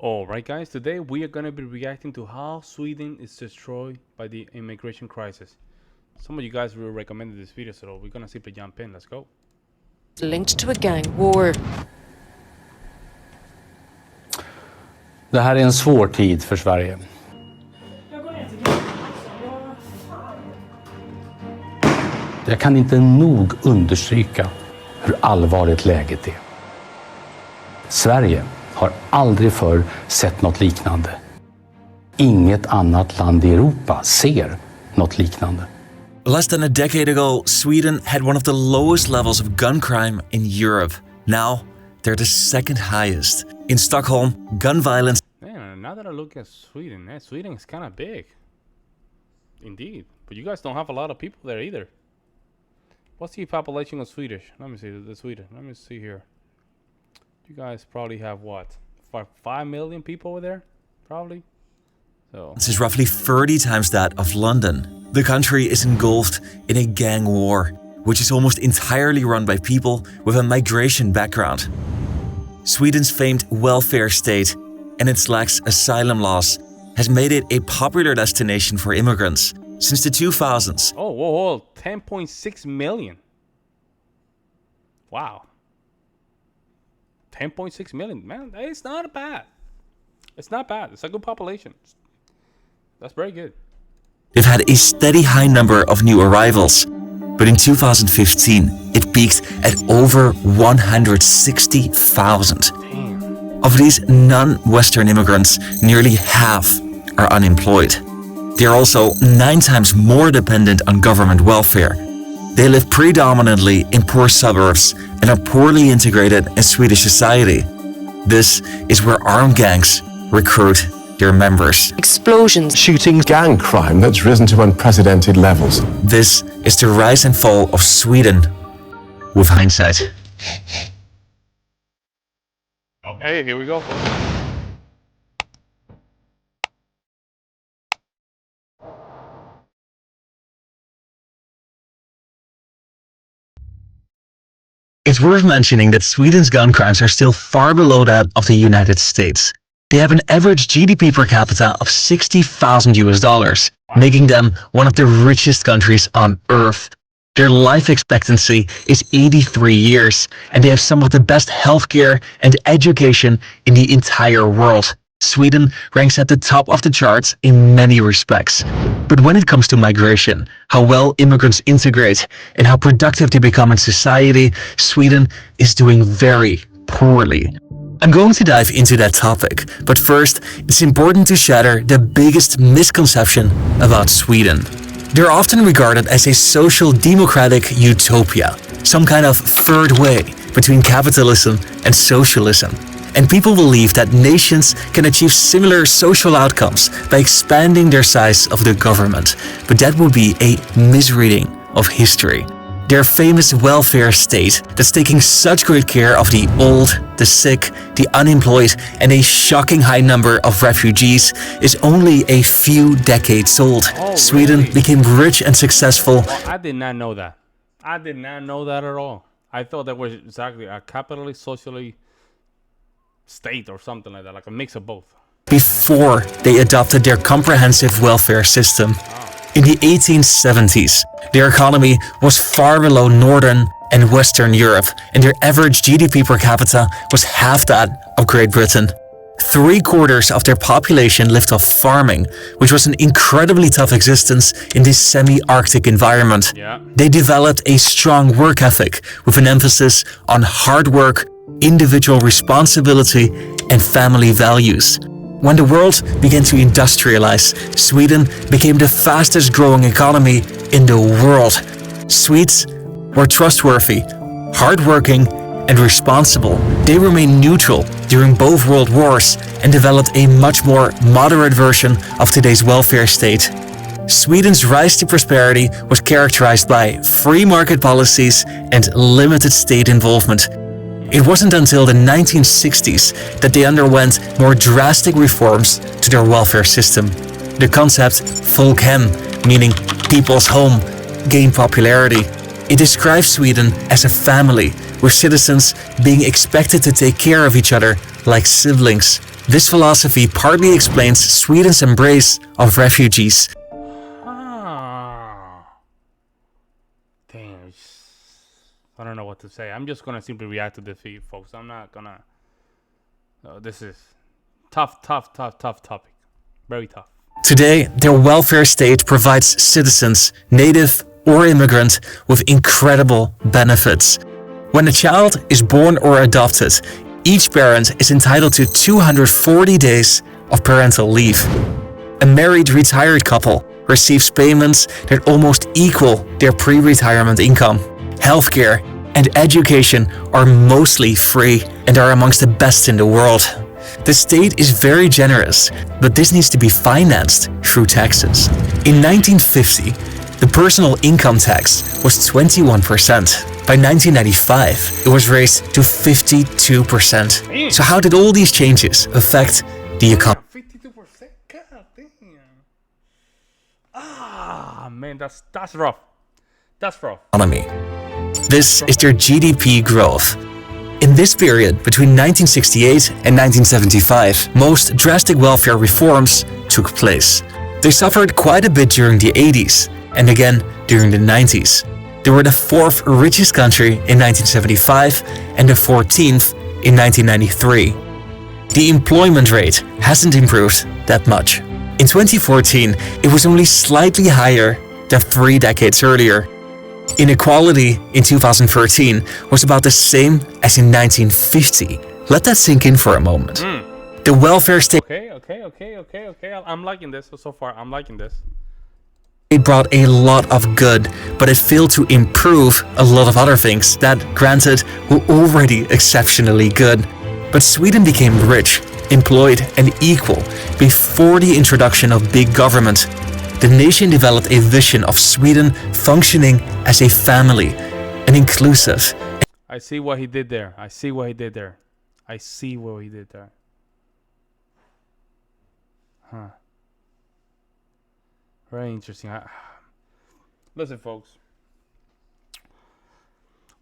Alright guys, today we are gonna be reacting to how Sweden is destroyed by the immigration crisis. Some of you guys will recommend this video, so we're gonna simply jump in. Let's go. Linked to a gang war. Det här är en svår tid för Sverige. Jag kan inte nog understryka hur allvarligt läget är. Sverige har aldrig förr sett något liknande. Inget annat land i Europa ser något liknande. Less than a decade ago, Sweden had one of the lowest levels of gun crime in Europe. Now, they're the second highest. In Stockholm, gun violence... Man, now that I look at Sweden, Sweden is kind of big. Indeed. But you guys don't have a lot of people there either. What's the population of Swedish? Let me see, the Sweden. Let me see here. You guys probably have what? 5 million people over there? Probably. So This is roughly 30 times that of London. The country is engulfed in a gang war, which is almost entirely run by people with a migration background. Sweden's famed welfare state and its lax asylum laws has made it a popular destination for immigrants since the 2000s. oh, whoa, 10.6 million. Wow. 10.6 million. Man, it's not bad. It's not bad. It's a good population. That's very good. They've had a steady high number of new arrivals, but in 2015 it peaked at over 160,000. Damn. Of these non-Western immigrants, nearly half are unemployed. They are also 9 times more dependent on government welfare. They live predominantly in poor suburbs and are poorly integrated in Swedish society. This is where armed gangs recruit their members. Explosions. Shooting, gang crime that's risen to unprecedented levels. This is the rise and fall of Sweden with hindsight. Okay, here we go. It's worth mentioning that Sweden's gun crimes are still far below that of the United States. They have an average GDP per capita of $60,000, making them one of the richest countries on earth. Their life expectancy is 83 years, and they have some of the best healthcare and education in the entire world. Sweden ranks at the top of the charts in many respects. But when it comes to migration, how well immigrants integrate, and how productive they become in society, Sweden is doing very poorly. I'm going to dive into that topic, but first, it's important to shatter the biggest misconception about Sweden. They're often regarded as a social democratic utopia, some kind of third way between capitalism and socialism. And people believe that nations can achieve similar social outcomes by expanding their size of the government, but that would be a misreading of history. Their famous welfare state that's taking such great care of the old, the sick, the unemployed, and a shocking high number of refugees is only a few decades old. Oh, Sweden really? became rich and successful. I did not know that. I did not know that at all. I thought that was exactly a capitalist, socially state or something like that, like a mix of both. Before they adopted their comprehensive welfare system. In the 1870s, their economy was far below Northern and Western Europe, and their average GDP per capita was half that of Great Britain. 3/4 of their population lived off farming, which was an incredibly tough existence in this semi-Arctic environment. Yeah. They developed a strong work ethic with an emphasis on hard work, individual responsibility, and family values. When the world began to industrialize, Sweden became the fastest growing economy in the world. Swedes were trustworthy, hardworking, and responsible. They remained neutral during both world wars and developed a much more moderate version of today's welfare state. Sweden's rise to prosperity was characterized by free market policies and limited state involvement. It wasn't until the 1960s that they underwent more drastic reforms to their welfare system. The concept folkhem, meaning people's home, gained popularity. It describes Sweden as a family, with citizens being expected to take care of each other like siblings. This philosophy partly explains Sweden's embrace of refugees. Ah. Damn. I don't know what to say. I'm just gonna simply react to this feed, folks. I'm not gonna. This is tough topic. Very tough. Today, their welfare state provides citizens, native or immigrant, with incredible benefits. When a child is born or adopted, each parent is entitled to 240 days of parental leave. A married retired couple receives payments that almost equal their pre-retirement income. Healthcare and education are mostly free and are amongst the best in the world. The state is very generous, but this needs to be financed through taxes. In 1950, the personal income tax was 21%. By 1995, it was raised to 52%. So how did all these changes affect the economy? 52%. God damn. Ah, man, that's rough. That's rough. This is their GDP growth. In this period, between 1968 and 1975, most drastic welfare reforms took place. They suffered quite a bit during the 80s, and again during the 90s. They were the 4th richest country in 1975 and the 14th in 1993. The employment rate hasn't improved that much. In 2014, it was only slightly higher than 3 decades earlier. Inequality in 2013 was about the same as in 1950. Let that sink in for a moment. The welfare state Okay. I'm liking this so far. I'm liking this. It brought a lot of good, but it failed to improve a lot of other things that, granted, were already exceptionally good. But Sweden became rich, employed, and equal before the introduction of big government. The nation developed a vision of Sweden functioning as a family, an inclusive. I see what he did there. Huh. Very interesting. Listen, folks.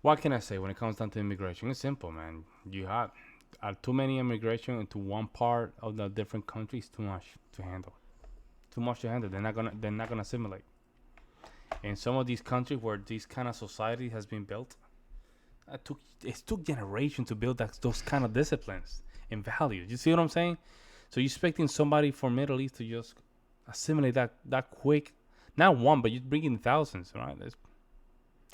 What can I say when it comes down to immigration? It's simple, man. You have too many immigration into one part of the different countries. Too much to handle. They're not gonna assimilate. In some of these countries where this kind of society has been built, it took generations to build those kind of disciplines and values. You see what I'm saying? So you're expecting somebody from Middle East to just assimilate that quick? Not one, but you bring in thousands, right?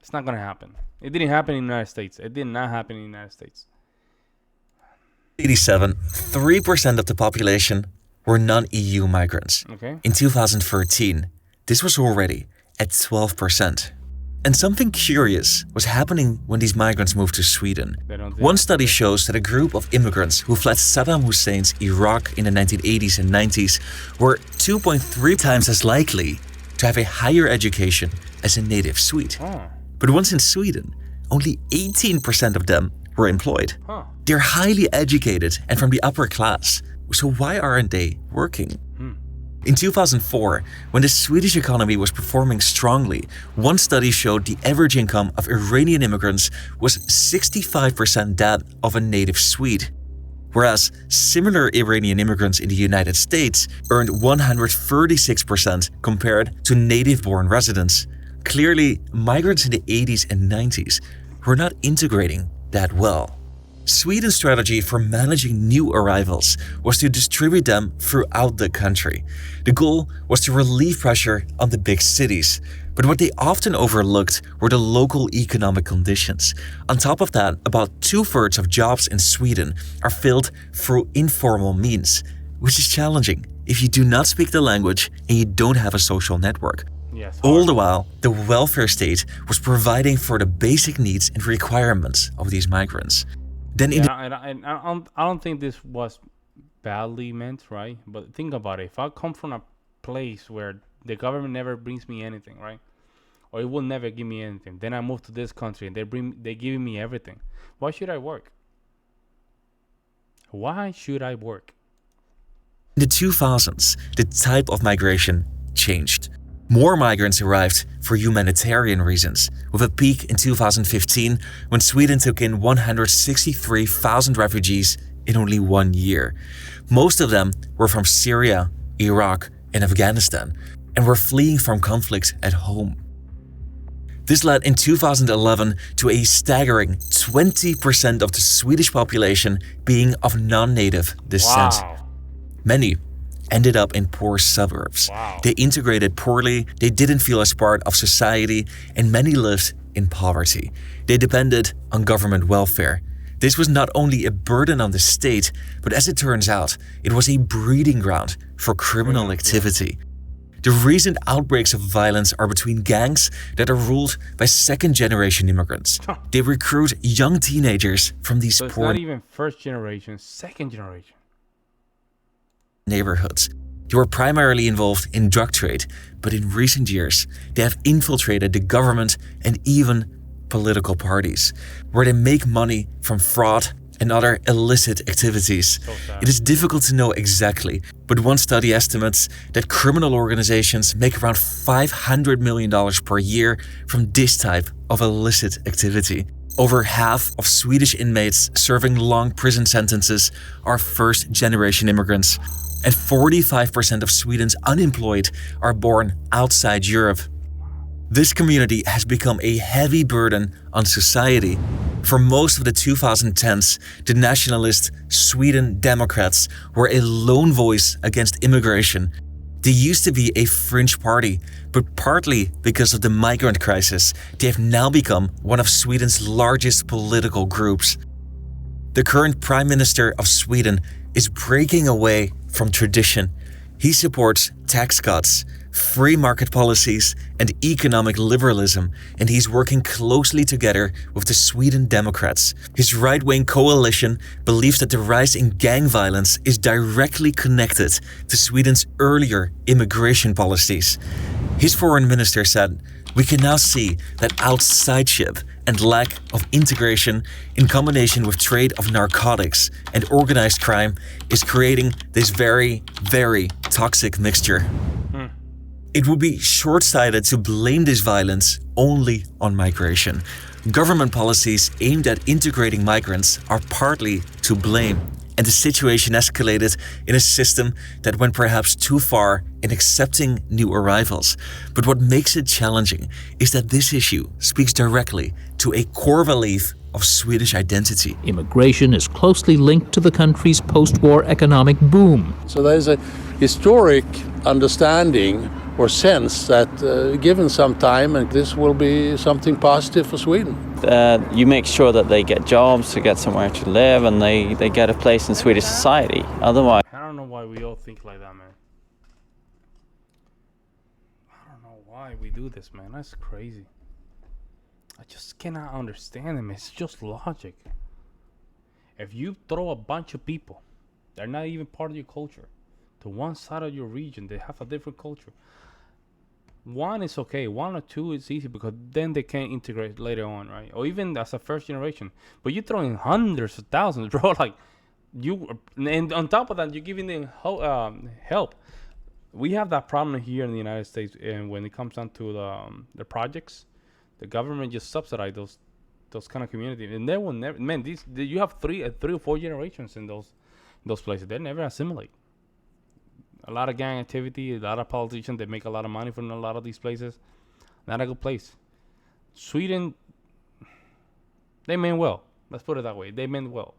It's not gonna happen. It didn't happen in the United States. It did not happen in the United States. 87, 3% of the population were non-EU migrants. Okay. In 2013, this was already at 12%. And something curious was happening when these migrants moved to Sweden. One study shows that a group of immigrants who fled Saddam Hussein's Iraq in the 1980s and 90s were 2.3 times as likely to have a higher education as a native Swede. But once in Sweden, only 18% of them were employed. They're highly educated and from the upper class, so why aren't they working? In 2004, when the Swedish economy was performing strongly, one study showed the average income of Iranian immigrants was 65% that of a native Swede, whereas similar Iranian immigrants in the United States earned 136% compared to native-born residents. Clearly, migrants in the 80s and 90s were not integrating that well. Sweden's strategy for managing new arrivals was to distribute them throughout the country. The goal was to relieve pressure on the big cities, but what they often overlooked were the local economic conditions. On top of that, about 2/3 of jobs in Sweden are filled through informal means, which is challenging if you do not speak the language and you don't have a social network. Yes. All the while, the welfare state was providing for the basic needs and requirements of these migrants. Then I don't think this was badly meant, right? But think about it. If I come from a place where the government never brings me anything, right? Or it will never give me anything. Then I move to this country and they give me everything. Why should I work? In the 2000s, the type of migration changed. More migrants arrived for humanitarian reasons, with a peak in 2015 when Sweden took in 163,000 refugees in only 1 year. Most of them were from Syria, Iraq, and Afghanistan, and were fleeing from conflicts at home. This led in 2011 to a staggering 20% of the Swedish population being of non-native descent. Wow. Many ended up in poor suburbs. Wow. They integrated poorly, they didn't feel as part of society, and many lived in poverty. They depended on government welfare. This was not only a burden on the state, but as it turns out, it was a breeding ground for criminal activity. The recent outbreaks of violence are between gangs that are ruled by second-generation immigrants. They recruit young teenagers from these So it's poor not even first generation, second generation. neighborhoods. They were primarily involved in drug trade, but in recent years, they have infiltrated the government and even political parties, where they make money from fraud and other illicit activities. So sad. It is difficult to know exactly, but one study estimates that criminal organizations make around $500 million per year from this type of illicit activity. Over half of Swedish inmates serving long prison sentences are first-generation immigrants, and 45% of Sweden's unemployed are born outside Europe. This community has become a heavy burden on society. For most of the 2010s, the nationalist Sweden Democrats were a lone voice against immigration. They used to be a fringe party, but partly because of the migrant crisis, they have now become one of Sweden's largest political groups. The current Prime Minister of Sweden is breaking away from tradition. He supports tax cuts, free market policies, and economic liberalism, and he's working closely together with the Sweden Democrats. His right-wing coalition believes that the rise in gang violence is directly connected to Sweden's earlier immigration policies. His foreign minister said, "We can now see that outsideship and lack of integration in combination with trade of narcotics and organized crime is creating this very, very toxic mixture." It would be short-sighted to blame this violence only on migration. Government policies aimed at integrating migrants are partly to blame, and the situation escalated in a system that went perhaps too far in accepting new arrivals. But what makes it challenging is that this issue speaks directly to a core belief of Swedish identity. Immigration is closely linked to the country's post-war economic boom. So there's a historic understanding or sense that given some time, and this will be something positive for Sweden. You make sure that they get jobs, to get somewhere to live, and they get a place in Swedish society. Otherwise, I don't know why we all think like that, man. I don't know why we do this, man. That's crazy. I just cannot understand them. It's just logic. If you throw a bunch of people, they're not even part of your culture, to one side of your region, they have a different culture. One is okay, one or two is easy because then they can integrate later on, right? Or even as a first generation. But you throw in hundreds of thousands, bro. Like and on top of that, you're giving them help. We have that problem here in the United States, and when it comes down to the projects, the government just subsidize those kind of communities, and they will never. Man, you have three or four generations in those places. They never assimilate. A lot of gang activity, a lot of politicians, they make a lot of money from a lot of these places. Not a good place. Sweden, they meant well. Let's put it that way. They meant well.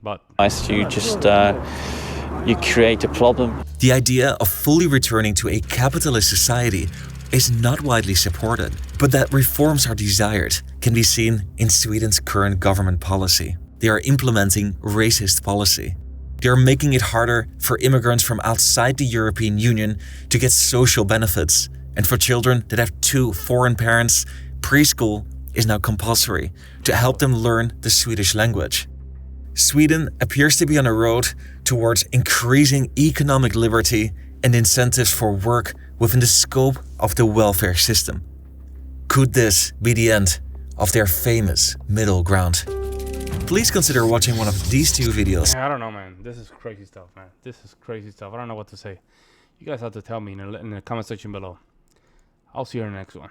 But you just you create a problem. The idea of fully returning to a capitalist society is not widely supported, but that reforms are desired can be seen in Sweden's current government policy. They are implementing racist policy. They are making it harder for immigrants from outside the European Union to get social benefits. And for children that have two foreign parents, preschool is now compulsory to help them learn the Swedish language. Sweden appears to be on a road towards increasing economic liberty and incentives for work within the scope of the welfare system. Could this be the end of their famous middle ground? Please consider watching one of these two videos. I don't know, man. This is crazy stuff, man. This is crazy stuff. I don't know what to say. You guys have to tell me in the comment section below. I'll see you in the next one.